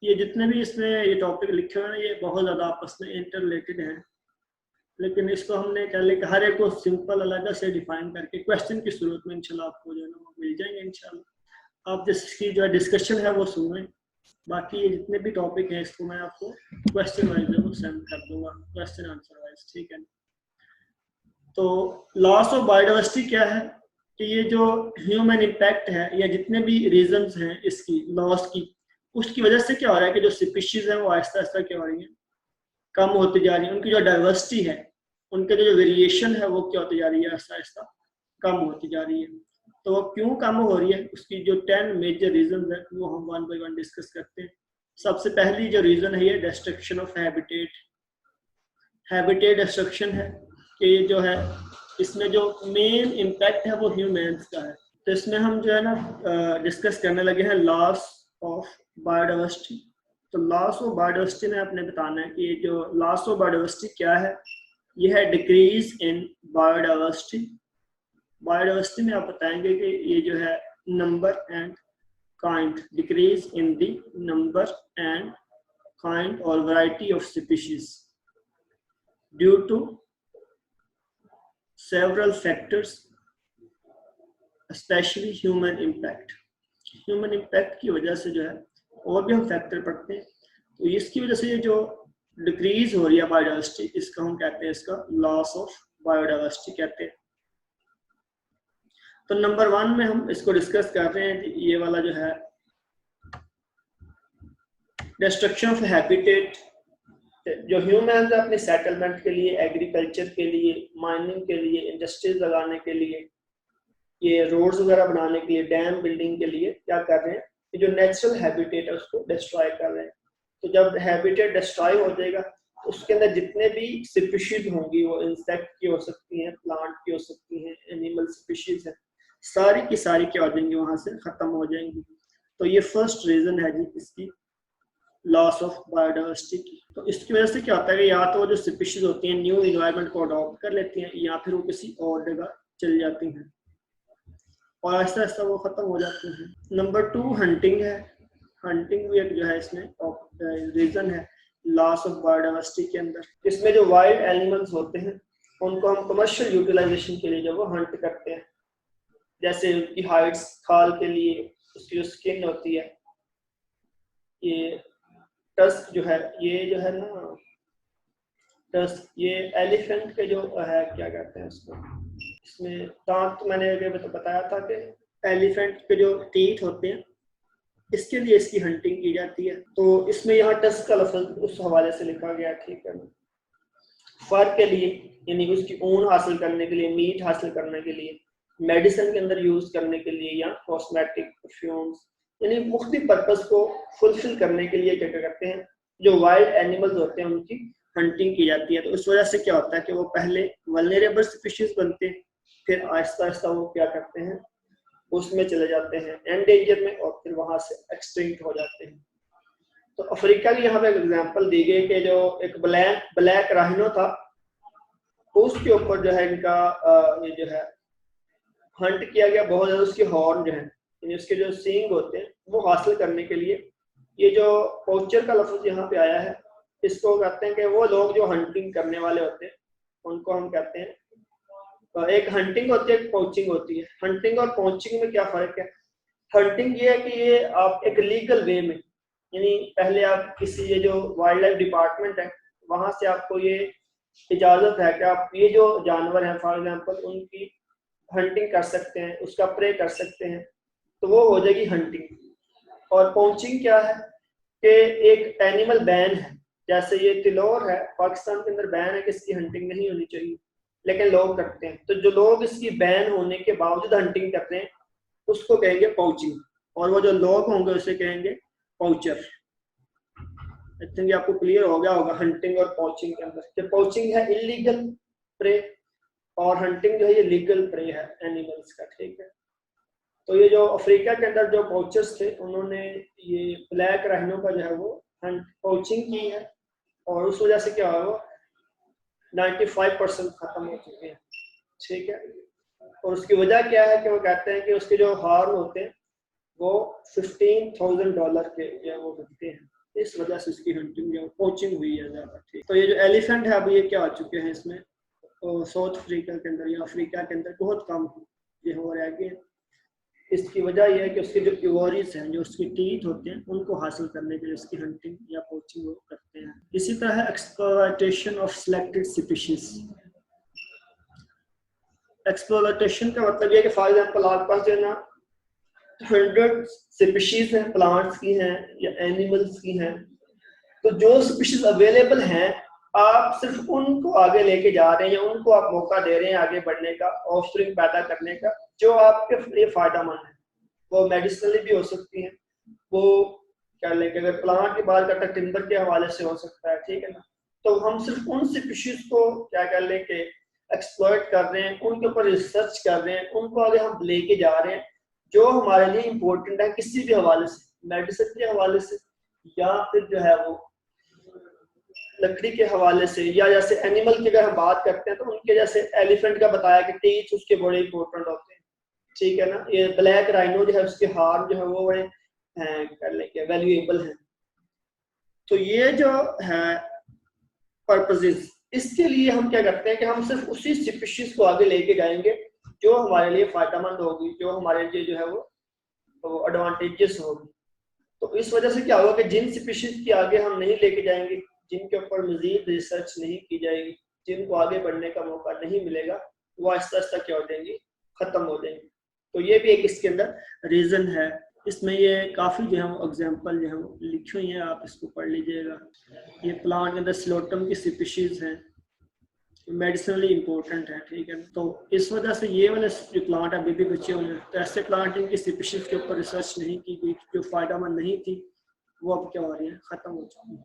ये जितने भी इसमें ये टॉपिक लिखे हुए हैं ये बहुत ज़्यादा आपस में इंटर रिलेटेड हैं, लेकिन इसको हमने क्या लिखा, हर एक को सिंपल अलग से डिफाइन करके क्वेश्चन की सूरत में इंशाल्लाह आपको जो है ना मिल जाएंगे। इंशाल्लाह आप जिसकी जो है डिस्कशन है वो सुन लें, बाकी ये जितने भी टॉपिक हैं इसको मैं आपको क्वेश्चन वाइज जो सेंड कर दूंगा, क्वेश्चन आंसर वाइज, ठीक है। तो लॉस ऑफ बायोडाइवर्सिटी क्या है कि ये जो ह्यूमन इम्पैक्ट है या जितने भी रीजंस हैं इसकी लॉस की, उसकी वजह से क्या हो रहा है कि जो स्पीशीज है वो आहिस्ता आहिस्ता क्या हो रही है, कम होती जा रही है। उनकी जो डाइवर्सिटी है, उनके जो वेरिएशन है वो क्या होती जा रही है, आहिस्ता आहिस्ता कम होती जा रही है। तो वो क्यों कम हो रही है, उसकी जो 10 मेजर रीजन है वो हम 1 बाय 1 डिस्कस करते हैं। सबसे पहली जो रीजन है ये destruction of habitat. Habitat destruction है कि जो है इसमें जो मेन इम्पैक्ट है वो ह्यूमंस का है। तो इसमें हम जो है ना डिस्कस करने लगे हैं लॉस ऑफ बायोडाइवर्सिटी। तो लॉस ऑफ बायोडाइवर्सिटी में आपने बताना है कि ये जो लॉस ऑफ बायोडाइवर्सिटी क्या है, ये है डिक्रीज इन बायोडाइवर्सिटी। बायोडाइवर्सिटी में आप बताएंगे कि ये जो है number and kind, decrease in the number and kind और variety of species due to several factors, especially human impact। Human impact की वजह से जो है और भी हम फैक्टर पढ़ते हैं, तो इसकी वजह से ये जो डिक्रीज हो रही है बायोडाइवर्सिटी, इसका हम कहते हैं इसका लॉस ऑफ बायोडाइवर्सिटी कहते हैं। तो नंबर 1 में हम इसको डिस्कस कर रहे हैं कि ये वाला जो है डिस्ट्रक्शन ऑफ हैबिटेट। जो ह्यूमन अपने सेटलमेंट के लिए, एग्रीकल्चर के लिए, माइनिंग के लिए, इंडस्ट्रीज लगाने के लिए, ये रोड्स वगैरह बनाने के लिए, डैम बिल्डिंग के लिए क्या कर रहे हैं, ये जो नेचुरल हैबिटेट है उसको डिस्ट्रॉय कर रहे हैं। तो जब हैबिटेट डिस्ट्रॉय हो जाएगा तो उसके अंदर जितने भी स्पीशीज होंगी, वो इंसेक्ट की हो सकती हैं, प्लांट की हो सकती हैं, एनिमल स्पीशीज है, सारी की सारी क्या हो जाएंगी, वहां से खत्म हो जाएंगी। तो ये फर्स्ट रीजन है जी इसकी लॉस ऑफ बायोडाइवर्सिटी की। तो इसकी वजह से क्या होता है कि या तो वो जो स्पीशीज होती हैं न्यू इन्वायरमेंट को अडॉप्ट कर लेती हैं, या फिर वो किसी और जगह चल जाती हैं और आहिस्ता आहिस्ता वो खत्म हो जाती हैं। नंबर 2 हंटिंग है। हंटिंग भी एक जो है इसमें रीजन है लॉस ऑफ बायोडाइवर्सिटी के अंदर। इसमें जो वाइल्ड एनिमल्स होते हैं उनको हम कमर्शियल यूटिलाइजेशन के लिए जो वो हंट करते हैं, जैसे उनकी हाइट्स, खाल के लिए उसकी जो स्किन होती है, ये टस्क जो है, ये जो है ना टस्क, ये एलिफेंट के जो है क्या कहते हैं उसको, इसमें दांत, मैंने अभी बताया था कि एलिफेंट के जो टीथ होते हैं इसके लिए इसकी हंटिंग की जाती है। तो इसमें यहाँ टस्क का लफ्ज़ उस हवाले से लिखा गया, ठीक है। फर के लिए यानी उसकी ऊन हासिल करने के लिए, मीट हासिल करने के लिए, मेडिसिन के अंदर यूज करने के लिए, या कॉस्मेटिक, परफ्यूम्स, यानी मुख्तलिफ पर्पस को फुलफिल करने के लिए क्या करते हैं, जो वाइल्ड एनिमल्स होते हैं उनकी हंटिंग की जाती है। तो उस वजह से क्या होता है कि वो पहले वल्नरेबल स्पीशीज बनते हैं, फिर आहिस्ता आहिस्ता वो क्या करते हैं, उसमें चले जाते हैं एंडेंजर में, और फिर वहां से एक्सटिंक्ट हो जाते हैं। तो अफ्रीका की यहाँ पे एग्जांपल दी गई कि जो एक ब्लैक राइनो था, उसके ऊपर जो है इनका ये जो है हंट किया गया बहुत ज्यादा। उसके हॉर्न जो है, यानी उसके जो सींग होते हैं, वो हासिल करने के लिए ये जो पोचर का लफ्ज यहाँ पे आया है, इसको कहते हैं कि वो लोग जो हंटिंग करने वाले होते हैं उनको हम कहते हैं, एक हंटिंग होती है, एक पोचिंग होती है। हंटिंग और पोचिंग में क्या फर्क है? हंटिंग ये है कि ये आप एक लीगल वे में, यानी पहले आप किसी, ये जो वाइल्ड लाइफ डिपार्टमेंट है वहां से आपको ये इजाजत है कि आप ये जो जानवर हैं फॉर एग्जांपल उनकी हंटिंग कर सकते हैं, उसका प्रे कर सकते हैं, तो वो हो जाएगी हंटिंग। और पोचिंग क्या है कि एक एनिमल बैन है, जैसे ये तिलोर है, पाकिस्तान के अंदर बैन है कि इसकी हंटिंग नहीं होनी चाहिए, लेकिन लोग करते हैं। तो जो लोग इसकी बैन होने के बावजूद हंटिंग करते हैं उसको कहेंगे पोचिंग, और वो जो लोग होंगे उसे कहेंगे पोचर। आई थिंक आपको क्लियर हो गया होगा हंटिंग और पोचिंग के अंदर। जो पोचिंग है इलीगल प्रे, और हंटिंग जो है ये लीगल प्रे है एनिमल्स का, ठीक है। तो ये जो अफ्रीका के अंदर जो पोचर्स थे, उन्होंने ये ब्लैक राइनो का जो है वो पोचिंग की है, और उस वजह से क्या हुआ, 95% खत्म हो चुके हैं, ठीक है। और उसकी वजह क्या है कि वो कहते हैं कि उसके जो हॉर्न होते हैं वो $15,000 के जो वो बिकते हैं, इस वजह से उसकी हंटिंग जो पोचिंग हुई है ज़्यादा, ठीक। तो ये जो एलिफेंट है अभी ये क्या हो चुके हैं इसमें, तो साउथ अफ्रीका के अंदर या अफ्रीका के अंदर बहुत कम ये हो रहा है। इसकी वजह यह है कि उसके जो इवोरीज हैं, जो उसके टीथ होते हैं, उनको हासिल करने के लिए उसकी हंटिंग या पोचिंग वो करते हैं। इसी तरह exploitation of selected species. Exploitation का मतलब यह कि फॉर एग्जांपल आपके पास जो है ना 100 स्पीशीज हैं, प्लांट्स की हैं या एनिमल्स की हैं, तो जो स्पीशीज अवेलेबल हैं आप सिर्फ उनको आगे लेके जा रहे हैं, या उनको आप मौका दे रहे हैं आगे बढ़ने का, ऑफस्प्रिंग पैदा करने का, जो आपके लिए फायदेमंद है। वो मेडिसिनली भी हो सकती है, वो क्या लेके, अगर प्लांट की बात करते हैं टिम्बर के हवाले से हो सकता है, ठीक है ना। तो हम सिर्फ उन स्पीशीज को क्या कर लेके एक्सप्लॉइट कर रहे हैं, उनके ऊपर रिसर्च कर रहे हैं, उनको आगे हम लेके जा रहे हैं, जो हमारे लिए इम्पोर्टेंट है किसी भी हवाले से, मेडिसिन के हवाले से, या फिर जो है वो लकड़ी के हवाले से, या जैसे एनिमल की अगर हम बात करते हैं तो उनके जैसे एलिफेंट का बताया कि टीथ उसके बड़े इंपॉर्टेंट होते हैं, ठीक है ना। ये ब्लैक राइनो जो है उसके हार्न जो है वो बड़े कर लेंगे वैल्यूएबल हैं। तो ये जो है पर्पसेस, इसके लिए हम क्या करते हैं कि हम सिर्फ उसी स्पीशीज को आगे लेके जाएंगे जो हमारे लिए फायदेमंद होगी, जो हमारे लिए जो है वो एडवांटेजेस होगी। तो इस वजह से क्या होगा कि जिन स्पीशीज की आगे हम नहीं लेके जाएंगे, जिनके ऊपर मजीद रिसर्च नहीं की जाएगी, जिनको आगे बढ़ने का मौका नहीं मिलेगा, वो आहिस्ता आहिस्ता क्या हो जाएंगी, खत्म हो जाएंगी। तो ये भी एक इसके अंदर रीजन है। इसमें ये काफ़ी जो है एग्जांपल जो है लिखी हुई हैं, आप इसको पढ़ लीजिएगा। ये प्लांट के अंदर स्लोटम की स्पीशीज हैं, मेडिसिनली इंपॉर्टेंट है, ठीक है। तो इस वजह से ये वाले जो प्लांट अभी भी बचे हुए हैं, तो ऐसे प्लांट इनकी स्पीशीज के ऊपर रिसर्च नहीं की गई, जो फायदेमंद नहीं थी, वो अब क्या हो रही है, खत्म हो चुकी है।